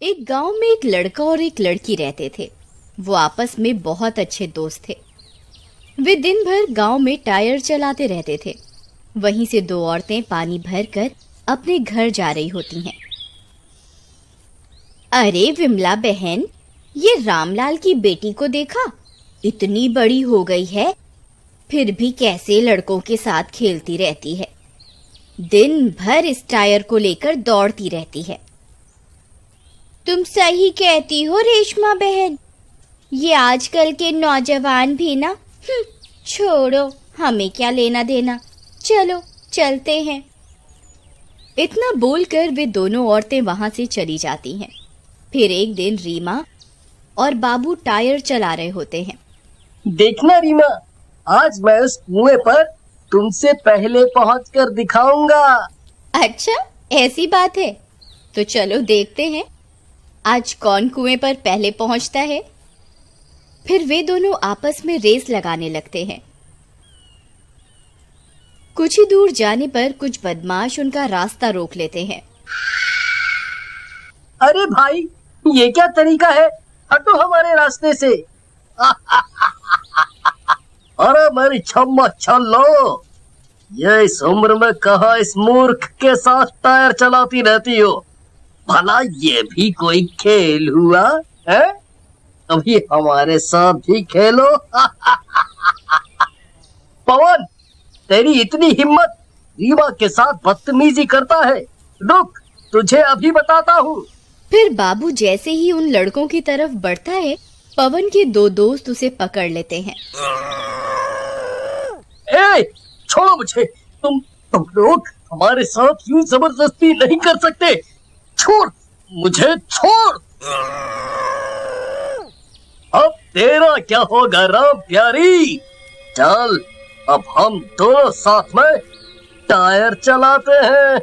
एक गांव में एक लड़का और एक लड़की रहते थे। वो आपस में बहुत अच्छे दोस्त थे। वे दिन भर गांव में टायर चलाते रहते थे। वहीं से दो औरतें पानी भरकर अपने घर जा रही होती हैं। अरे विमला बहन, ये रामलाल की बेटी को देखा, इतनी बड़ी हो गई है, फिर भी कैसे लड़कों के साथ खेलती रहती है। दिन भर इस टायर को लेकर दौड़ती रहती है। तुम सही कहती हो रेशमा बहन, ये आजकल के नौजवान भी ना, छोड़ो, हमें क्या लेना देना, चलो चलते हैं। इतना बोलकर वे दोनों औरतें वहां से चली जाती हैं। फिर एक दिन रीमा और बाबू टायर चला रहे होते हैं। देखना रीमा, आज मैं उस कुएं पर तुमसे पहले पहुंचकर दिखाऊंगा। अच्छा, ऐसी बात है, तो चलो देखते हैं आज कौन कुएं पर पहले पहुंचता है। फिर वे दोनों आपस में रेस लगाने लगते हैं। कुछ ही दूर जाने पर कुछ बदमाश उनका रास्ता रोक लेते हैं। अरे भाई, ये क्या तरीका है, हटो हमारे रास्ते से। अरे मेरी छम्मा छल्लो, ये इस उम्र में कहाँ इस मूर्ख के साथ टायर चलाती रहती हो। भला ये भी कोई खेल हुआ है? अभी हमारे साथ भी खेलो। पवन, तेरी इतनी हिम्मत, रीमा के साथ बदतमीजी करता है। रुक, तुझे अभी बताता हूँ। फिर बाबू जैसे ही उन लड़कों की तरफ बढ़ता है, पवन के दो दोस्त उसे पकड़ लेते हैं। ए, छोड़ो मुझे, तुम लोग हमारे साथ यूं जबरदस्ती नहीं कर सकते। छोड़ मुझे, छोड़। अब तेरा क्या होगा राम प्यारी, चल अब हम दोनों साथ में टायर चलाते हैं।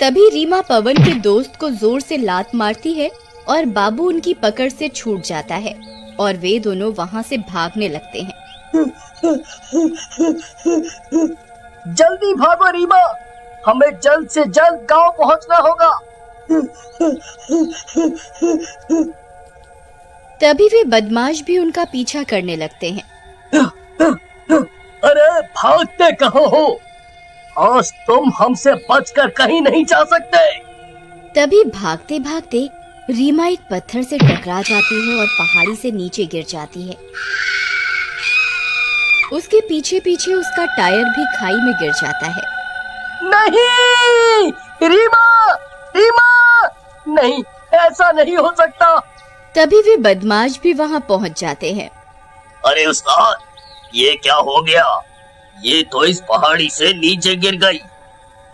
तभी रीमा पवन के दोस्त को जोर से लात मारती है और बाबू उनकी पकड़ से छूट जाता है और वे दोनों वहां से भागने लगते हैं। जल्दी भागो रीमा, हमें जल्द से जल्द गांव पहुंचना होगा। तभी वे बदमाश भी उनका पीछा करने लगते हैं। अरे भागते कहाँ हो? आज तुम हमसे बचकर कहीं नहीं जा सकते। तभी भागते भागते रीमा एक पत्थर से टकरा जाती है और पहाड़ी से नीचे गिर जाती है। उसके पीछे पीछे उसका टायर भी खाई में गिर जाता है। नहीं रीमा, रीमा, नहीं, ऐसा नहीं हो सकता। तभी वे बदमाश भी वहां पहुंच जाते हैं। अरे उस्ताद, ये क्या हो गया? ये तो इस पहाड़ी से नीचे गिर गई,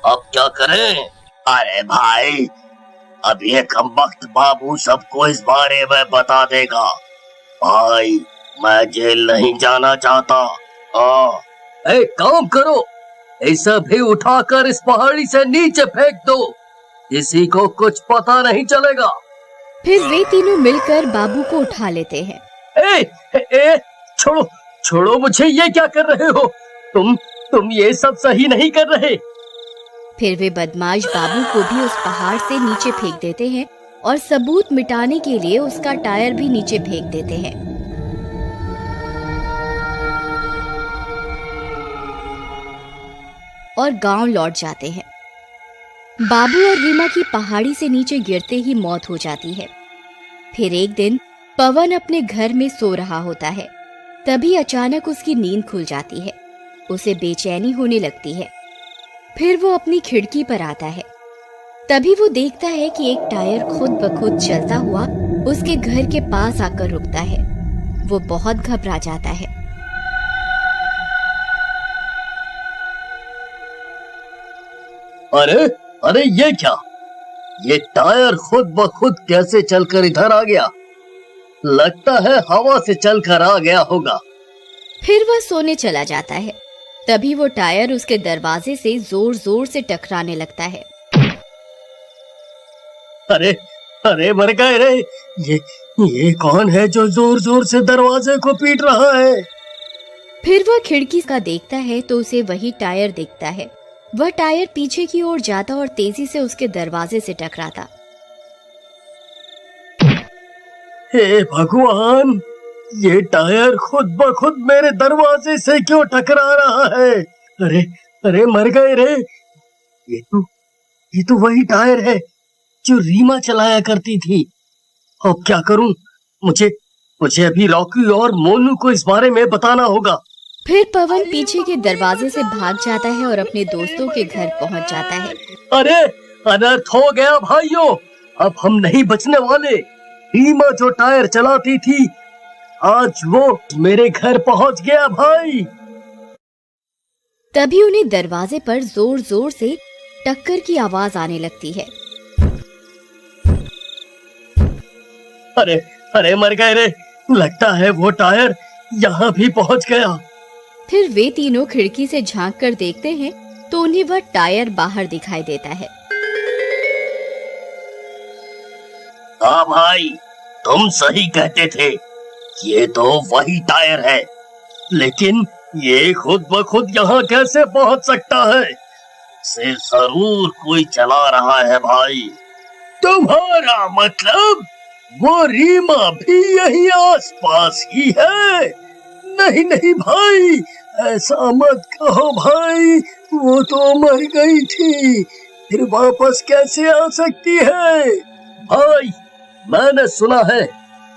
अब क्या करें? अरे भाई, अब ये कमबख्त बाबू सबको इस बारे में बता देगा। भाई, मैं जेल नहीं जाना चाहता। एक काम करो, इसे भी उठाकर इस पहाड़ी से नीचे फेंक दो, किसी को कुछ पता नहीं चलेगा। फिर वे तीनों मिलकर बाबू को उठा लेते हैं। छोड़ो, छोड़ो मुझे, ये क्या कर रहे हो? तुम ये सब सही नहीं कर रहे। फिर वे बदमाश बाबू को भी उस पहाड़ से नीचे फेंक देते हैं और सबूत मिटाने के लिए उसका टायर भी नीचे फेंक देते हैं। और गांव लौट जाते हैं। बाबू और रीमा की पहाड़ी से नीचे गिरते ही मौत हो जाती है। फिर एक दिन पवन अपने घर में सो रहा होता है। तभी अचानक उसकी नींद खुल जाती है। उसे बेचैनी होने लगती है। फिर वो अपनी खिड़की पर आता है। तभी वो देखता है कि एक टायर खुद ब खुद चलता हुआ उसके घर के पास आकर रुकता है। वो बहुत घबरा जाता है। अरे अरे, ये क्या? ये टायर खुद ब खुद कैसे चलकर इधर आ गया? लगता है हवा से चलकर आ गया होगा। फिर वह सोने चला जाता है। तभी वो टायर उसके दरवाजे से जोर जोर से टकराने लगता है। अरे अरे, मर गए रे। ये कौन है जो जोर जोर से दरवाजे को पीट रहा है? फिर वह खिड़की का देखता है तो उसे वही टायर दिखता है वह टायर पीछे की ओर जाता और तेजी से उसके दरवाजे से टकराता। हे भगवान, ये टायर खुद ब खुद मेरे दरवाजे से क्यों टकरा रहा है? अरे अरे मर गए रे। ये तो वही टायर है जो रीमा चलाया करती थी। अब क्या करूं? मुझे अभी रॉकी और मोनू को इस बारे में बताना होगा। फिर पवन पीछे के दरवाजे से भाग जाता है और अपने दोस्तों के घर पहुंच जाता है। अरे अनर्थ हो गया भाइयों, अब हम नहीं बचने वाले। रीमा जो टायर चलाती थी, आज वो मेरे घर पहुंच गया भाई। तभी उन्हें दरवाजे पर जोर जोर से टक्कर की आवाज आने लगती है। अरे अरे मर गए रे, लगता है वो टायर यहाँ भी पहुंच गया। फिर वे तीनों खिड़की से झांक कर देखते हैं तो उन्हें वह टायर बाहर दिखाई देता है। हाँ भाई, तुम सही कहते थे, ये तो वही टायर है। लेकिन ये खुद ब खुद यहाँ कैसे पहुंच सकता है? इसे जरूर कोई चला रहा है भाई। तुम्हारा मतलब वो रीमा भी यही आसपास ही है? नहीं नहीं भाई, ऐसा मत कहो भाई, वो तो मर गई थी, फिर वापस कैसे आ सकती है? भाई मैंने सुना है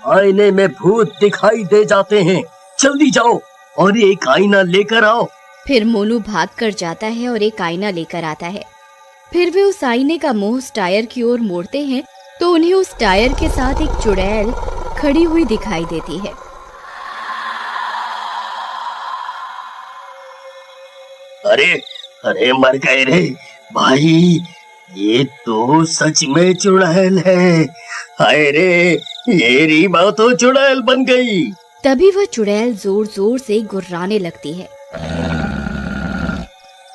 आईने में भूत दिखाई दे जाते हैं। जल्दी जाओ और एक आईना लेकर आओ। फिर मोनू भाग कर जाता है और एक आईना लेकर आता है। फिर वे उस आईने का मुंह उस टायर की ओर मोड़ते हैं तो उन्हें उस टायर के साथ एक चुड़ैल खड़ी हुई दिखाई देती है। अरे अरे मर गए रे भाई, ये तो सच में चुड़ैल है। हाय रे, ये रीमा तो चुड़ैल बन गई। तभी वह चुड़ैल जोर जोर से गुर्राने लगती है।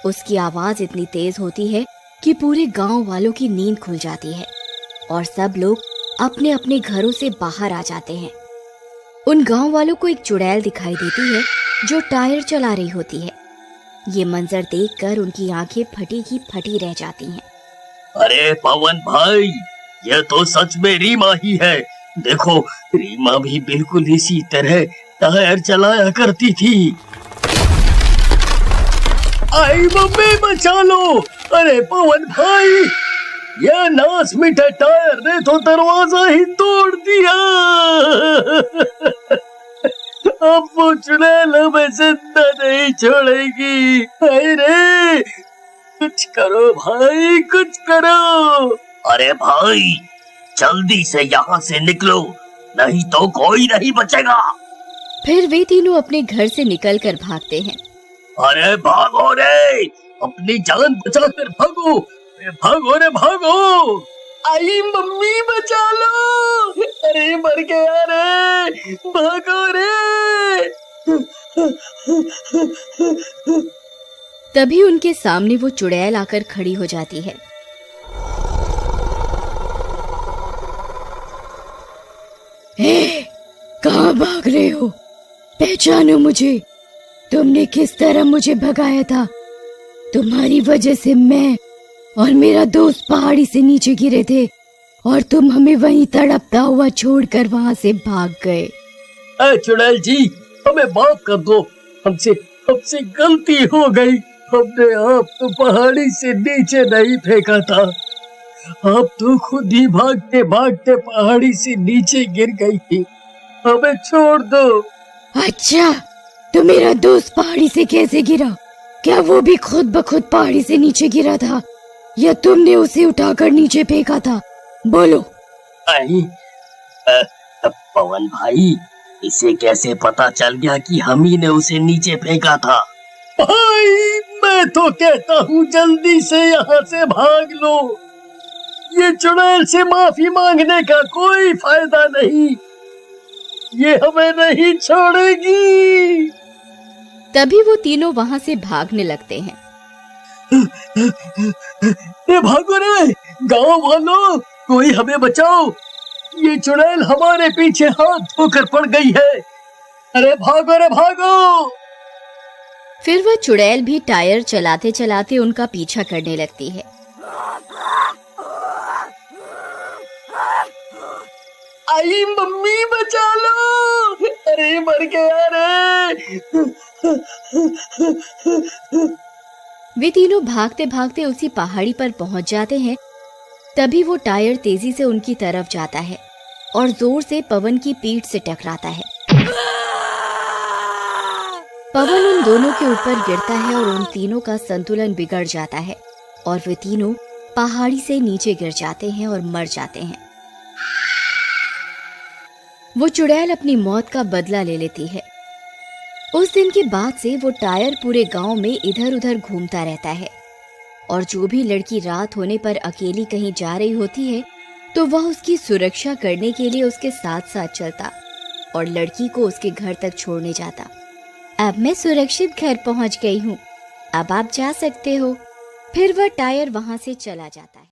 उसकी आवाज इतनी तेज होती है कि पूरे गांव वालों की नींद खुल जाती है और सब लोग अपने अपने घरों से बाहर आ जाते हैं। उन गांव वालों को एक चुड़ैल दिखाई देती है जो टायर चला रही होती है। ये मंजर देखकर उनकी आंखें फटी की फटी रह जाती हैं। अरे पवन भाई, ये तो सच में रीमा ही है। देखो, रीमा भी बिल्कुल इसी तरह टायर चलाया करती थी। आई मम्मी बचा लो। अरे पवन भाई, ये नास मीठे टायर ने तो दरवाजा ही तोड़ दिया। अब वो चुड़ैल हमें जिंदा नहीं छोड़ेगी। अरे कुछ करो भाई, कुछ करो। अरे भाई, जल्दी से यहाँ से निकलो, नहीं तो कोई नहीं बचेगा। फिर वे तीनों अपने घर से निकलकर भागते हैं। अरे भागो रे, अपनी जान बचाकर भागो। भागो रे भागो। आई मम्मी बचा लो। अरे मर गया रे, भागो रे। तभी उनके सामने वो चुड़ैल आकर खड़ी हो जाती है। कहाँ भाग रहे हो? पहचानो मुझे। तुमने किस तरह मुझे भगाया था? तुम्हारी वजह से मैं और मेरा दोस्त पहाड़ी से नीचे गिरे थे और तुम हमें वहीं तड़पता हुआ छोड़कर वहां से भाग गए। चुड़ैल जी, हमें माफ कर दो। हमसे गलती हो गई। हमने आपको पहाड़ी से नीचे नहीं फेंका था। आप तो खुद ही भागते भागते पहाड़ी से नीचे गिर गई थी। हमें छोड़ दो। अच्छा, तो मेरा दोस्त पहाड़ी से कैसे गिरा? क्या वो भी खुद ब खुद पहाड़ी से नीचे गिरा था या तुमने उसे उठाकर नीचे फेंका था? बोलो। पवन भाई, इसे कैसे पता चल गया कि हम ही ने उसे नीचे फेंका था? भाई मैं तो कहता हूँ जल्दी से यहाँ से भाग लो। ये चुड़ैल से माफी मांगने का कोई फायदा नहीं, ये हमें नहीं छोड़ेगी। तभी वो तीनों वहां से भागने लगते हैं। भागो रे गांव वालों, कोई हमें बचाओ। ये चुड़ैल हमारे पीछे हाथ धोकर पड़ गई है। अरे भागो रे भागो। फिर वह चुड़ैल भी टायर चलाते चलाते उनका पीछा करने लगती है। आई मम्मी बचा लो, अरे मर गया रे। वे तीनों भागते भागते उसी पहाड़ी पर पहुंच जाते हैं। तभी वो टायर तेजी से उनकी तरफ जाता है और जोर से पवन की पीठ से टकराता है। पवन उन दोनों के ऊपर गिरता है और उन तीनों का संतुलन बिगड़ जाता है और वे तीनों पहाड़ी से नीचे गिर जाते हैं और मर जाते हैं। वो चुड़ैल अपनी मौत का बदला ले लेती है। उस दिन के बाद से वो टायर पूरे गांव में इधर उधर घूमता रहता है और जो भी लड़की रात होने पर अकेली कहीं जा रही होती है तो वह उसकी सुरक्षा करने के लिए उसके साथ साथ चलता और लड़की को उसके घर तक छोड़ने जाता। अब मैं सुरक्षित घर पहुंच गई हूँ, अब आप जा सकते हो। फिर वह टायर वहां से चला जाता है।